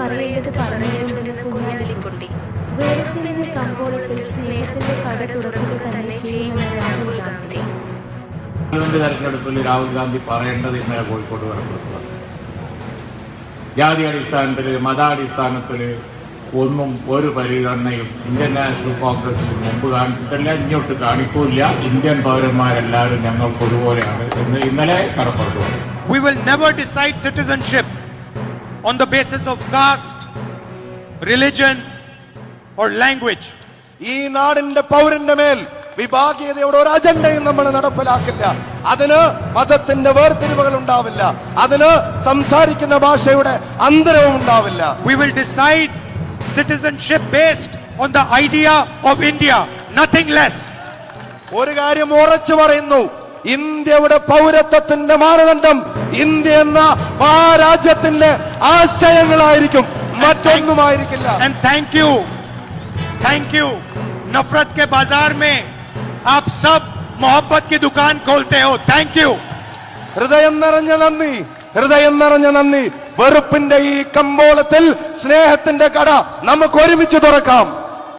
പറയേണ്ടത് പറഞ്ഞിട്ടുണ്ടെന്ന് കുഞ്ഞാലിക്കുട്ടി. വെറുപ്പിന്റെ കമ്പോളത്തിൽ സ്നേഹത്തിന്റെ കട തുറക്കുക തന്നെ ചെയ്യുമെന്ന് രാഹുൽ ഗാന്ധി. തെരഞ്ഞെടുപ്പിൽ രാഹുൽ ഗാന്ധി പറയേണ്ടത് ഇന്നലെ കോഴിക്കോട് വരപ്പെടുത്തുക. ജാതി അടിസ്ഥാനത്തിൽ മതാടിസ്ഥാനത്തിൽ ഒന്നും ഒരു പരിഗണനയും ഇന്ത്യൻ നാഷണൽ കോൺഗ്രസിന് മുമ്പ് കാണിച്ചിട്ടില്ല, ഇങ്ങോട്ട് കാണിക്കൂല. ഇന്ത്യൻ പൗരന്മാരെല്ലാവരും ഞങ്ങൾക്ക് ഒരുപോലെയാണ് എന്ന് ഇന്നലെ കടപ്പുറത്തു. We will never decide citizenship on the basis of caste, religion or language. ഈ നാടിന്റെ പൗരന്റെ മേൽ വിഭാഗീയതയുടെ ഒരു അജണ്ടയും നമ്മൾ നടപ്പിലാക്കില്ല. അതിന് മതത്തിന്റെ വേർതിരിവുകൾ ഉണ്ടാവില്ല. അതിന് സംസാരിക്കുന്ന ഭാഷയുടെ അന്തരവും ഉണ്ടാവില്ല. We will decide citizenship based on the idea of India, nothing less. ഒരു കാര്യം ഉറച്ചു പറയുന്നു, ഇന്ത്യയുടെ പൗരത്വത്തിന്റെ മാനദണ്ഡം ഇന്ത്യ എന്ന ആ രാജ്യത്തിന്റെ ആശയങ്ങളായിരിക്കും, മറ്റൊന്നുമായിരിക്കില്ല. And thank you. नफरत के बाजार में आप सब मोहब्बत की दुकान खोलते हो. Thank you. ഹൃദയം നിറഞ്ഞ നന്ദി. വെറുപ്പിന്റെ ഈ കമ്പോളത്തിൽ സ്നേഹത്തിന്റെ കട നമുക്ക് ഒരുമിച്ച് തുറക്കാം.